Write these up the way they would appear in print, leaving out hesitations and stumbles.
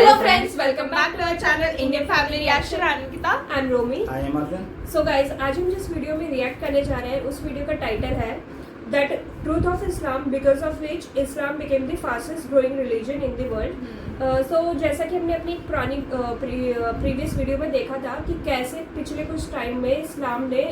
Hello friends, welcome back to our channel Indian Family Reaction. I'm Nikita. I'm Romi. I am Arjun. So guys, आज हम जिस video में react करने जा रहे हैं उस वीडियो का टाइटल है That Truth of Islam because of which Islam became the fastest growing religion in the world. So जैसा कि हमने अपनी एक पुरानी प्रीवियस वीडियो में देखा था कि कैसे पिछले कुछ टाइम में इस्लाम ने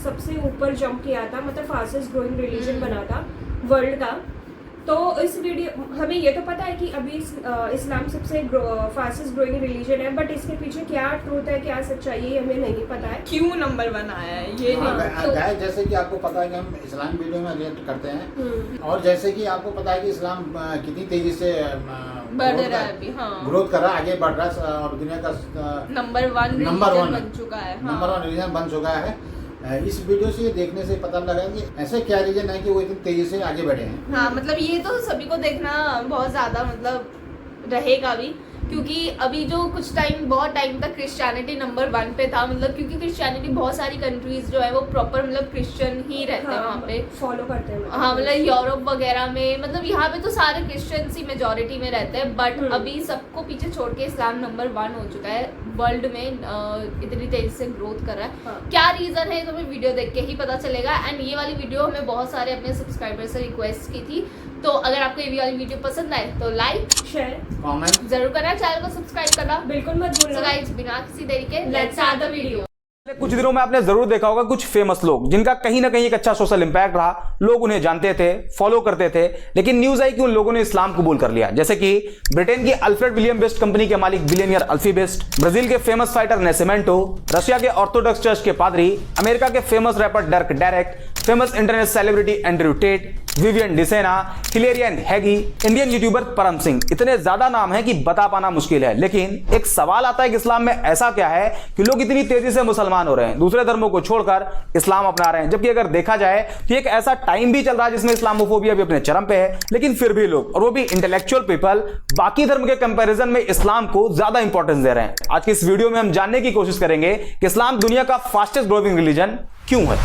सबसे ऊपर जंप किया था, मतलब फास्टेस्ट ग्रोइंग रिलीजन बना था वर्ल्ड का। तो इस वीडियो हमें ये तो पता है कि अभी इस्लाम सबसे फास्टेस्ट ग्रोइंग रिलीजन है, बट इसके पीछे क्या ट्रूथ है, क्या सच्चाई है, हमें नहीं पता है। क्यों नंबर 1 आया है ये नहीं। गाइस, जैसे कि आपको पता है कि हम इस्लाम वीडियो में रिएक्ट करते हैं और जैसे कि आपको पता है कि इस्लाम कितनी तेजी से बढ़ रहा है अभी, हाँ, ग्रोथ कर रहा है, आगे बढ़ रहा है और दुनिया का नंबर 1 बन चुका है, नंबर 1 रिलीजन बन चुका है। इस वीडियो से देखने से पता लगा कि ऐसे क्या रीजन है कि वो इतनी तेजी से आगे बढ़े हैं। हाँ, मतलब ये तो सभी को देखना बहुत ज्यादा मतलब रहेगा भी, क्योंकि अभी जो बहुत टाइम तक क्रिश्चियनिटी नंबर 1 पे था, मतलब क्योंकि क्रिश्चियनिटी बहुत सारी कंट्रीज जो है वो प्रॉपर मतलब क्रिश्चियन ही रहते हैं वहाँ पे, फॉलो करते हैं। हाँ, मतलब यूरोप वगैरह में, मतलब यहाँ पे तो सारे क्रिश्चियंस ही मेजोरिटी में रहते हैं, बट अभी सबको पीछे छोड़ के इस्लाम नंबर 1 हो चुका है वर्ल्ड में, इतनी तेजी से ग्रोथ कर रहा है। हाँ। क्या रीजन है तो हमें वीडियो देख के ही पता चलेगा। एंड ये वाली वीडियो हमें बहुत सारे अपने सब्सक्राइबर से रिक्वेस्ट की थी, तो अगर आपको ये वाली वीडियो पसंद आए तो लाइक शेयर कमेंट जरूर करना, चैनल को सब्सक्राइब करना बिल्कुल मत So भूलना। guys, बिना किसी देरी के लेट्स स्टार्ट द वीडियो। कुछ दिनों में आपने जरूर देखा होगा कुछ फेमस लोग जिनका कहीं ना कहीं एक अच्छा सोशल इंपैक्ट रहा, लोग उन्हें जानते थे, फॉलो करते थे, लेकिन न्यूज आई कि उन लोगों ने इस्लाम कबूल कर लिया। जैसे कि ब्रिटेन की अल्फ्रेड विलियम बेस्ट कंपनी के मालिक बिलियनियर अल्फी बेस्ट, ब्राजील के फेमस फाइटर नेसेमेंटो, रशिया के ऑर्थोडॉक्स चर्च के पादरी, अमेरिका के famous rapper डर्क Derek, famous internet celebrity Andrew Tate, Vivian Dsena, हिलेरियन हैगी, इंडियन यूट्यूबर परम सिंह। इतने ज्यादा नाम है कि बता पाना मुश्किल है, लेकिन एक सवाल आता है कि इस्लाम में ऐसा क्या है कि लोग इतनी तेजी से मुसलमान हो रहे हैं, दूसरे धर्मों को छोड़कर इस्लाम अपना रहे हैं। जबकि अगर देखा जाए तो एक ऐसा टाइम भी चल रहा है जिसमें इस्लामोफोबिया भी अपने चरम पे है, लेकिन फिर भी लोग, और वो भी इंटेलेक्चुअल पीपल, बाकी धर्म के कंपैरिजन में इस्लाम को ज्यादा इंपॉर्टेंस दे रहे हैं। आज की इस वीडियो में हम जानने की कोशिश करेंगे कि इस्लाम दुनिया का फास्टेस्ट ग्रोइंग रिलीजन क्यों है।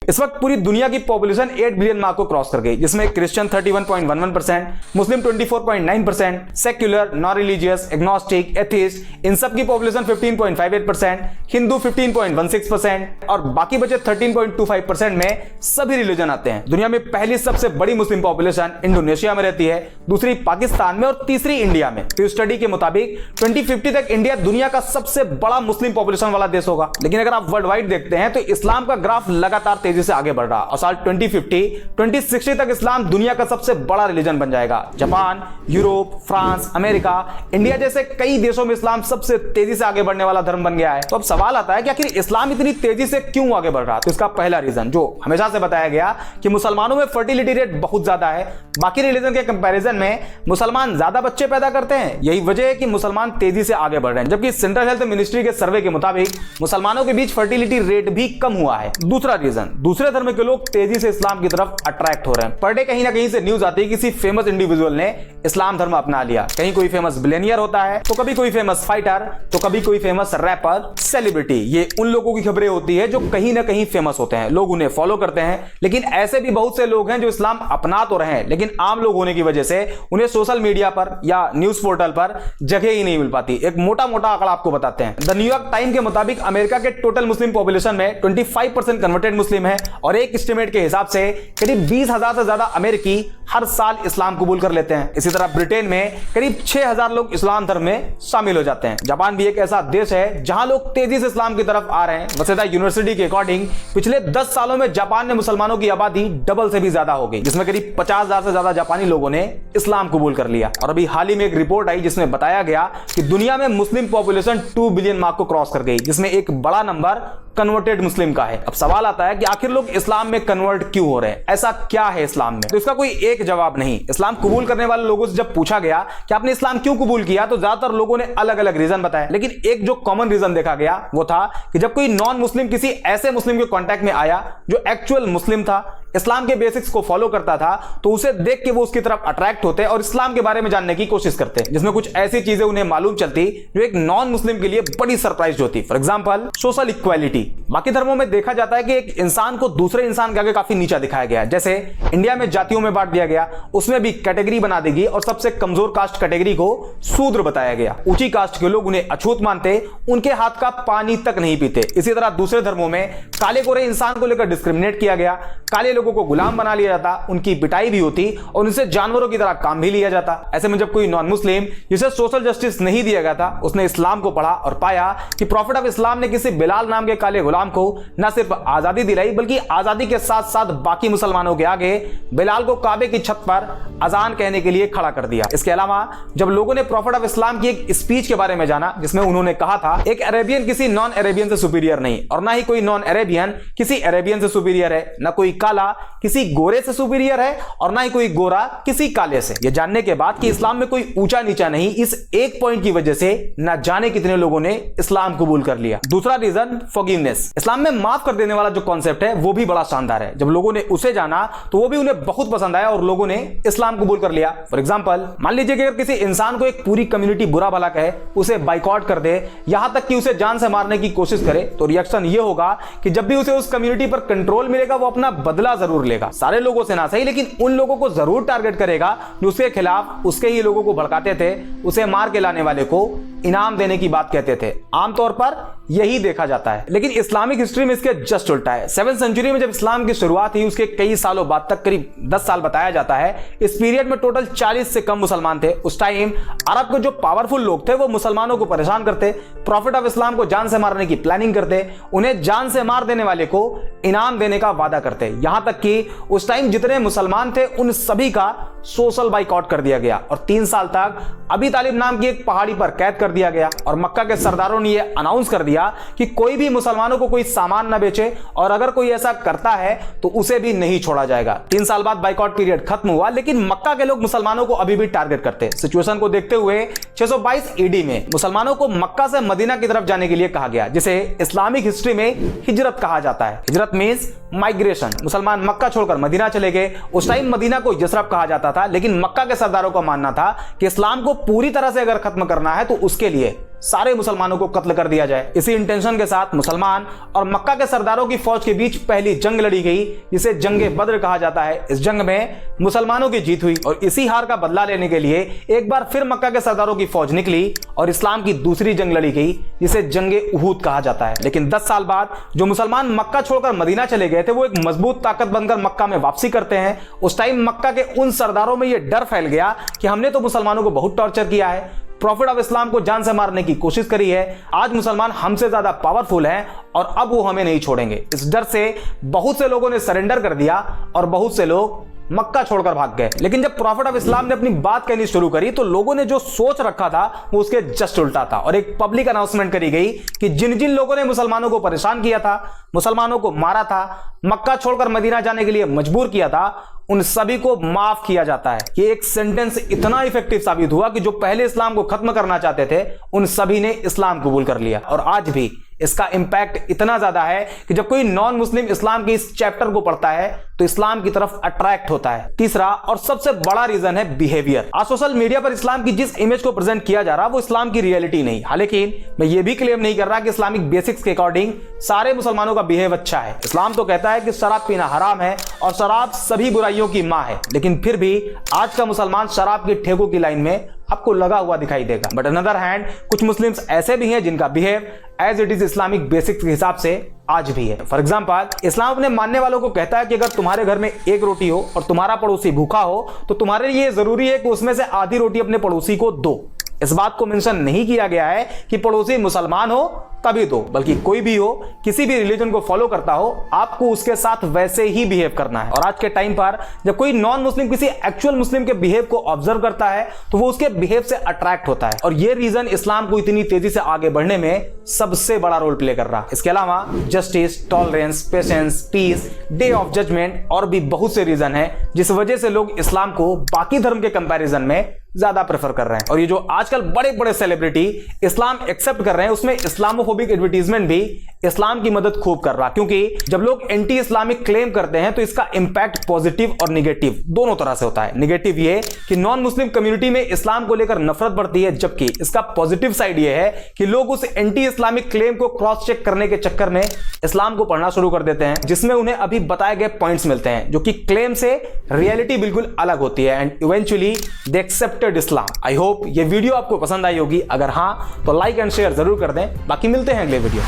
इस वक्त पूरी दुनिया की पॉपुलेशन 8 बिलियन मार्क को क्रॉस कर गई, जिसमें Christian 31.11%, Muslim 24.9%, secular, non religious, agnostic, atheist, इन सब की पॉपुलेशन 15.58%, हिंदू 15.16% और बाकी बचे 13.25% में सभी रिलीजन आते हैं। दुनिया में पहली सबसे बड़ी मुस्लिम पॉपुलेशन इंडोनेशिया में रहती है, दूसरी पाकिस्तान में और तीसरी इंडिया में। तो स्टडी के मुताबिक 2050 तक इंडिया दुनिया का सबसे बड़ा मुस्लिम पॉपुलेशन वाला देश होगा। लेकिन अगर आप वर्ल्ड वाइड देखते हैं तो इस्लाम का ग्राफ लगातार तेजी से आगे बढ़ रहा और साल 2060 तक इस्लाम दुनिया का सबसे बड़ा रिलीजन बन जाएगा। Japan, Europe, France, America, India जैसे कई देशों में इस्लाम सबसे तेजी से आगे बढ़ने वाला धर्म बन गया है। तो अब सवाल आता है कि आखिर इस्लाम इतनी तेजी से क्यों आगे बढ़ रहा है। तो इसका पहला रीजन जो हमेशा से बताया गया कि मुसलमानों में फर्टिलिटी रेट बहुत ज्यादा है, बाकी रिलीजन के कंपैरिजन में मुसलमान ज्यादा बच्चे पैदा करते हैं। यही वजह है कि मुसलमान तेजी से आगे बढ़ रहे हैं, जबकि सेंट्रल हेल्थ मिनिस्ट्री के सर्वे के मुताबिक मुसलमानों के बीच फर्टिलिटी रेट भी कम हुआ है। दूसरा रीजन, दूसरे धर्म के लोग तेजी से इस्लाम की तरफ अट्रैक्ट हो रहे हैं। पर डे कहीं ना कहीं से न्यूज आती है किसी फेमस इंडिविजुअल ने इस्लाम धर्म अपना लिया। कहीं कोई फेमस बिलियनियर होता है, तो कभी कोई फेमस फाइटर, तो कभी कोई फेमस रैपर, सेलिब्रिटी। ये उन लोगों की खबरें होती है जो कहीं ना कहीं फेमस होते हैं, लोग उन्हें फॉलो करते हैं। लेकिन ऐसे भी बहुत से लोग हैं जो इस्लाम अपना तो रहे हैं, लेकिन आम लोग होने की वजह से उन्हें सोशल मीडिया पर या न्यूज पोर्टल पर जगह ही नहीं मिल पाती। एक मोटा मोटा आंकड़ा आपको बताते हैं। द न्यूयॉर्क टाइम के मुताबिक अमेरिका के टोटल मुस्लिम पॉपुलेशन में 25% कन्वर्टेड मुस्लिम है और एक एस्टिमेट के हिसाब से करीब 20,000 से ज्यादा अमेरिकी हर साल इस्लाम कबूल कर लेते हैं। इसी तरह ब्रिटेन में करीब 6,000 लोग इस्लाम धर्म में शामिल हो जाते हैं। जापान भी एक ऐसा देश है जहां लोग तेजी से इस्लाम की तरफ आ रहे हैं। वसेदा यूनिवर्सिटी के अकॉर्डिंग पिछले 10 सालों में जापान में मुसलमानों की आबादी डबल से भी ज्यादा हो गई, जिसमें करीब 50,000 से ज्यादा जापानी लोगों ने इस्लाम कबूल कर लिया। और अभी हाल ही में एक रिपोर्ट आई जिसमें बताया गया कि दुनिया में मुस्लिम पॉपुलेशन 2 बिलियन मार्क को क्रॉस कर गई, जिसमें एक बड़ा नंबर कन्वर्टेड मुस्लिम का है। अब सवाल आता है कि आखिर लोग इस्लाम में कन्वर्ट क्यों हो रहे हैं, ऐसा क्या है इस्लाम में। तो इसका कोई एक जवाब नहीं। इस्लाम कबूल करने वाले लोगों से जब पूछा गया कि आपने इस्लाम क्यों कबूल किया, तो ज्यादातर लोगों ने अलग अलग रीजन बताया। लेकिन एक जो कॉमन रीजन देखा गया वो था कि जब कोई नॉन मुस्लिम किसी ऐसे मुस्लिम के कांटेक्ट में आया जो एक्चुअल मुस्लिम था इस्लाम के बेसिक्स को फॉलो करता था तो उसे देख के वो उसकी तरफ अट्रैक्ट होते और इस्लाम के बारे में जानने की कोशिश करते, जिसमें कुछ ऐसी चीजें उन्हें मालूम चलती जो एक नॉन मुस्लिम के लिए बड़ी सरप्राइज होती। For example social equality. बाकी धर्मों में देखा जाता है कि एक इंसान को दूसरे इंसान के आगे काफी नीचा दिखाया गया है। जैसे इंडिया में जातियों में बांट दिया गया, उसमें भी कैटेगरी बना दी गई और सबसे कमजोर कास्ट कैटेगरी को शूद्र बताया गया। ऊंची कास्ट के लोग उन्हें अछूत मानते, उनके हाथ का पानी तक नहीं पीते। इसी तरह दूसरे धर्मों में काले गोरे इंसान को लेकर डिस्क्रिमिनेट किया गया, काले लोगों को गुलाम बना लिया जाता, उनकी पिटाई भी होती और उनसे जानवरों की तरह काम भी लिया जाता। ऐसे में जब कोई नॉन मुस्लिम जिसे सोशल जस्टिस नहीं दिया गया था, उसने इस्लाम को पढ़ा और पाया कि प्रॉफिट ऑफ इस्लाम ने किसी बिलाल नाम के काले गुलाम को न सिर्फ आजादी दिलाई बल्कि आजादी के साथ साथ बाकी मुसलमानों के आगे बिलाल को काबे की छत पर अजान कहने के लिए खड़ा कर दिया। इसके अलावा जब लोगों ने प्रॉफिट ऑफ इस्लाम की एक स्पीच के बारे में जाना जिसमें उन्होंने कहा था एक अरेबियन किसी नॉन अरेबियन से सुपीरियर नहीं और ना ही कोई नॉन अरेबियन किसी अरेबियन से सुपीरियर है, ना कोई काला किसी गोरे से सुपीरियर है और ना ही कोई गोरा किसी काले से। यह जानने के बाद कि इस्लाम में कोई ऊंचा नीचा नहीं, इस एक पॉइंट की वजह से न जाने कितने लोगों ने इस्लाम कबूल कर लिया। दूसरा रीजन फॉरगिवनेस। इस्लाम में माफ कर देने वाला जो कॉन्सेप्ट है वो भी बड़ा शानदार है। जब लोगों ने उसे जाना तो वो भी उन्हें बहुत पसंद आया और लोगों ने इस्लाम कबूल कर लिया। फॉर एग्जांपल मान लीजिए कि अगर किसी इंसान को एक पूरी कम्युनिटी बुरा भला कहे, उसे बाइकआउट कर दे, यहां तक कि उसे जान से मारने की कोशिश करे, तो रिएक्शन ये होगा कि जब भी उसे उस कम्युनिटी पर कंट्रोल मिलेगा वो अपना बदला जरूर लेगा। सारे लोगों से ना सही लेकिन उन लोगों को जरूर टारगेट करेगा जो उसके खिलाफ उसके ही लोगों को भड़काते थे, उसे मार के लाने वाले को इनाम देने की बात कहते थे। आमतौर पर यही देखा जाता है, लेकिन इस्लामिक हिस्ट्री में इसके जस्ट उल्टा है। 7वीं सेंचुरी में जब इस्लाम की शुरुआत हुई उसके कई सालों बाद तक, करीब 10 साल बताया जाता है, इस पीरियड में टोटल 40 से कम मुसलमान थे। उस टाइम अरब के जो पावरफुल लोग थे वो मुसलमानों को परेशान करते, प्रॉफिट ऑफ इस्लाम को जान से मारने की प्लानिंग करते, उन्हें जान से मार देने वाले को इनाम देने का वादा करते। यहां तक कि उस टाइम जितने मुसलमान थे उन सभी का सोशल बाइकआउट कर दिया गया और 3 साल तक अबी तालिब नाम की एक पहाड़ी पर कैद कर दिया गया और मक्का के सरदारों ने यह अनाउंस कर दिया कि कोई भी मुसलमानों को कोई सामान न बेचे और अगर कोई ऐसा करता है तो उसे भी नहीं छोड़ा जाएगा। 3 साल बाद बाइकआउट पीरियड खत्म हुआ लेकिन मक्का के लोग मुसलमानों को अभी भी टारगेट करते। सिचुएशन को देखते हुए 622 ईडी में मुसलमानों को मक्का से मदीना की तरफ जाने के लिए कहा गया, जिसे इस्लामिक हिस्ट्री में हिजरत कहा जाता है। हिजरत मींस माइग्रेशन। मुसलमान मक्का छोड़कर मदीना चले गए। उस टाइम मदीना को यसरब कहा जाता था, लेकिन मक्का के सरदारों का मानना था कि इस्लाम को पूरी तरह से अगर खत्म करना है तो उसके लिए सारे मुसलमानों को कत्ल कर दिया जाए। इसी इंटेंशन के साथ मुसलमान और मक्का के सरदारों की फौज के बीच पहली जंग लड़ी गई, जिसे जंगे बद्र कहा जाता है। इस जंग में मुसलमानों की जीत हुई और इसी हार का बदला लेने के लिए एक बार फिर मक्का के सरदारों की फौज निकली और इस्लाम की दूसरी जंग लड़ी गई, जिसे जंगे उहूद कहा जाता है। लेकिन 10 साल बाद जो मुसलमान मक्का छोड़कर मदीना चले गए थे वो एक मजबूत ताकत बनकर मक्का में वापसी करते हैं। उस टाइम मक्का के उन सरदारों में यह डर फैल गया कि हमने तो मुसलमानों को बहुत टॉर्चर किया है, प्रॉफिट ऑफ इस्लाम को जान से मारने की कोशिश करी है, आज मुसलमान हमसे ज्यादा पावरफुल हैं और अब वो हमें नहीं छोड़ेंगे। इस डर से बहुत से लोगों ने सरेंडर कर दिया और बहुत से लोग मक्का छोड़कर भाग गए। लेकिन जब प्रॉफिट ऑफ इस्लाम ने अपनी बात कहनी शुरू करी तो लोगों ने जो सोच रखा था वो उसके जस्ट उल्टा था और एक पब्लिक अनाउंसमेंट करी गई कि जिन जिन लोगों ने मुसलमानों को परेशान किया था, मुसलमानों को मारा था, मक्का छोड़कर मदीना जाने के लिए मजबूर किया था, उन सभी को माफ किया जाता है। ये एक सेंटेंस इतना इफेक्टिव साबित हुआ कि जो पहले इस्लाम को खत्म करना चाहते थे उन सभी ने इस्लाम कबूल कर लिया और आज भी इसका इंपैक्ट इतना ज्यादा है कि जब कोई नॉन मुस्लिम इस्लाम के इस चैप्टर को पढ़ता है तो इस्लाम की तरफ अट्रैक्ट होता है। तीसरा और सबसे बड़ा रीजन है बिहेवियर। आज सोशल मीडिया पर इस्लाम की जिस इमेज को प्रेजेंट किया जा रहा है वो इस्लाम की रियलिटी नहीं। हालांकि मैं ये भी क्लेम नहीं कर रहा कि इस्लामिक बेसिक्स के अकॉर्डिंग सारे मुसलमानों का बिहेव अच्छा है। इस्लाम तो कहता है कि शराब पीना हराम है और शराब सभी बुराइयों की मां है, लेकिन फिर भी आज का मुसलमान शराब की ठेकों की लाइन में आपको लगा हुआ दिखाई देगा। बट अनदर हैंड कुछ मुस्लिम्स ऐसे भी हैं जिनका behave as it is Islamic basics के हिसाब से आज भी है। फॉर एग्जांपल इस्लाम अपने मानने वालों को कहता है कि अगर तुम्हारे घर में एक रोटी हो और तुम्हारा पड़ोसी भूखा हो तो तुम्हारे लिए जरूरी है कि उसमें से आधी रोटी अपने पड़ोसी को दो। इस बात को मेंशन नहीं किया गया है कि पड़ोसी मुसलमान हो तभी दो, बल्कि कोई भी हो, किसी भी रिलीजन को फॉलो करता हो, आपको उसके साथ वैसे ही बिहेव करना है। और आज के टाइम पर जब कोई नॉन मुस्लिम किसी एक्चुअल मुस्लिम के बिहेव को ऑब्जर्व करता है तो वो उसके बिहेव से अट्रैक्ट होता है और ये रीजन इस्लाम को इतनी तेजी से आगे बढ़ने में सबसे बड़ा रोल प्ले कर रहा है। इसके अलावा justice, tolerance, patience, peace, day of judgement और भी बहुत से रीजन है जिस वजह से लोग इस्लाम को बाकी धर्म के कंपैरिजन में ज्यादा प्रेफर कर रहे हैं। और ये जो आजकल बड़े बड़े सेलिब्रिटी इस्लाम एक्सेप्ट कर रहे हैं उसमें इस्लामोफोबिक एडवर्टीजमेंट भी इस्लाम की मदद खूब कर रहा, क्योंकि जब लोग एंटी इस्लामिक क्लेम करते हैं तो इसका इंपैक्ट पॉजिटिव और निगेटिव दोनों तरह से होता है। निगेटिव ये कि नॉन मुस्लिम कम्युनिटी में इस्लाम को लेकर नफरत बढ़ती है, जबकि इसका पॉजिटिव साइड ये है कि लोग उस एंटी इस्लामिक क्लेम को क्रॉस चेक करने के चक्कर में इस्लाम को पढ़ना शुरू कर देते हैं, जिसमें उन्हें अभी बताए गए पॉइंट्स मिलते हैं जो कि क्लेम से रियलिटी बिल्कुल अलग होती है, and eventually they accepted Islam. I hope ये वीडियो आपको पसंद आई होगी, अगर हाँ तो लाइक एंड शेयर जरूर कर दें। बाकी मिलते हैं अगले वीडियो।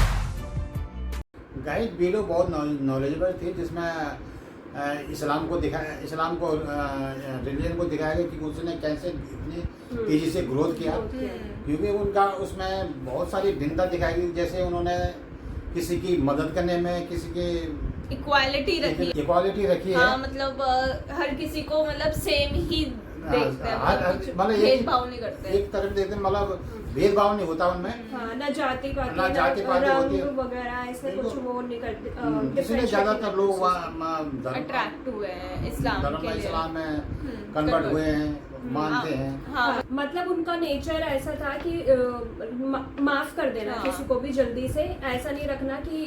गाइस वीडियो बहुत नॉलेजेबल थी, जिसमें इस्लाम को दिखाया, इस्लाम को रिलीजन को दिखाया गया कि उसने कैसे इतनी तेजी से ग्रोथ किया, क्योंकि उनका उसमें बहुत सारी भिन्नता दिखाई गई। जैसे उन्होंने किसी की मदद करने में, किसी की इक्वालिटी रखी है। हाँ, मतलब हर किसी को मतलब सेम ही देखते हैं, मतलब भेदभाव नहीं करते हैं। एक तरफ देखते हैं, मतलब भेदभाव नहीं होता उनमें। हाँ, ना जाति पाति, ना जाति पाति होती है रंग वगैरह ऐसे कुछ वो नहीं करते। इसलिए ज्यादातर लोग अट्रैक्ट हुए हैं इस्लाम के लिए, इस्लाम में कन्वर्ट हुए हैं, मानते हैं। हाँ, मतलब उनका नेचर ऐसा था कि माफ कर देना किसी को भी जल्दी से, ऐसा नहीं रखना कि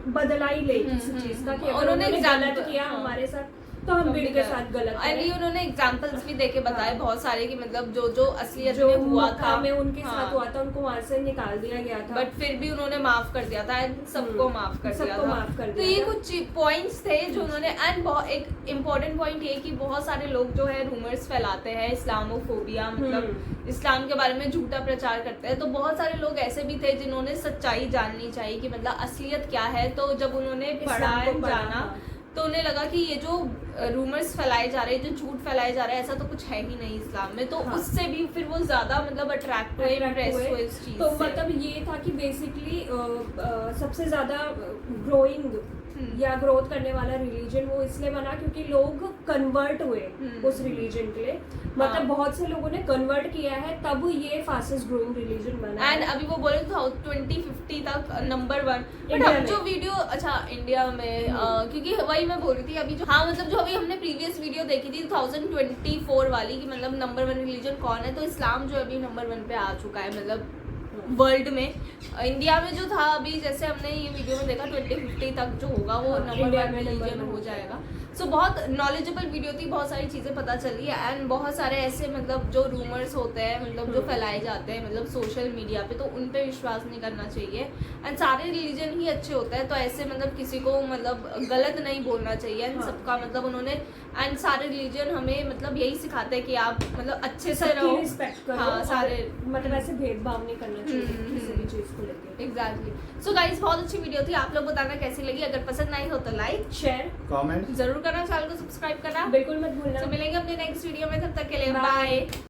बदला ही ले किसी चीज का, कि अगर उन्होंने गलत किया हमारे साथ तो हम भी उनके साथ गलत करें। उन्होंने एग्जांपल्स भी देके बताए बहुत सारे कि मतलब जो असलियत में हुआ था, में उनके साथ हुआ था, उनको वहां से निकाल दिया गया था, बट फिर भी उन्होंने माफ कर दिया था, सबको माफ कर दिया था। तो ये कुछ पॉइंट्स थे जो उन्होंने, एंड एक इम्पोर्टेंट पॉइंट ये कि बहुत सारे लोग जो है रूमर्स फैलाते हैं, इस्लामोफोबिया, मतलब इस्लाम के बारे में झूठा प्रचार करते हैं। तो बहुत सारे लोग ऐसे भी थे जिन्होंने सच्चाई जाननी चाहिए कि मतलब असलियत क्या है। तो जब उन्होंने पढ़ा जाना तो उन्हें लगा कि ये जो रूमर्स फैलाए जा रहे हैं, जो झूठ फैलाए जा रहे हैं, ऐसा तो कुछ है ही नहीं इस्लाम में। तो उससे भी फिर वो ज्यादा मतलब अट्रैक्ट हुए, इम्प्रेस हुए इस चीज तो से। मतलब ये था कि बेसिकली सबसे ज्यादा ग्रोइंग या ग्रोथ करने वाला रिलीजन वो इसलिए बना क्योंकि लोग कन्वर्ट हुए उस रिलीजन के लिए। मतलब बहुत से लोगों ने कन्वर्ट किया है, तब ये फास्टेस्ट ग्रोइंग रिलीजन बना। एंड अभी वो बोले 2050 तक नंबर 1। बट इंडिया हम में। जो वीडियो, अच्छा इंडिया में, क्योंकि वही मैं बोल रही थी अभी जो, हाँ मतलब जो अभी हमने प्रीवियस वीडियो देखी थी 2024 वाली, कि मतलब नंबर 1 रिलीजन कौन है, तो इस्लाम जो अभी नंबर 1 पे आ चुका है मतलब वर्ल्ड में। इंडिया में जो था अभी, जैसे हमने ये वीडियो में देखा 2050 तक जो होगा वो नंबर 1 रिलीजन हो जाएगा। सो बहुत नॉलेजेबल वीडियो थी, बहुत सारी चीज़ें पता चली, एंड बहुत सारे ऐसे मतलब जो रूमर्स होते हैं, मतलब जो फैलाए जाते हैं मतलब सोशल मीडिया पे, तो उन पे विश्वास नहीं करना चाहिए। एंड सारे रिलीजन ही अच्छे होते हैं, तो ऐसे मतलब किसी को मतलब गलत नहीं बोलना चाहिए। एंड सबका मतलब उन्होंने, एंड सारे रिलीजन हमें मतलब यही सिखाते हैं कि आप मतलब अच्छे से रहो, रिस्पेक्ट करो। हाँ, सारे मतलब ऐसे भेदभाव नहीं करना चाहिए किसी भी चीज को लेके। एग्जैक्टली। सो गाइस, बहुत अच्छी वीडियो थी, आप लोग बताना कैसी लगी। अगर पसंद आई हो तो लाइक शेयर कमेंट जरूर करना, चैनल को सब्सक्राइब करना बिल्कुल मत भूलना। तो मिलेंगे अपने नेक्स्ट वीडियो में, तब तक के लिए Bye. बाय।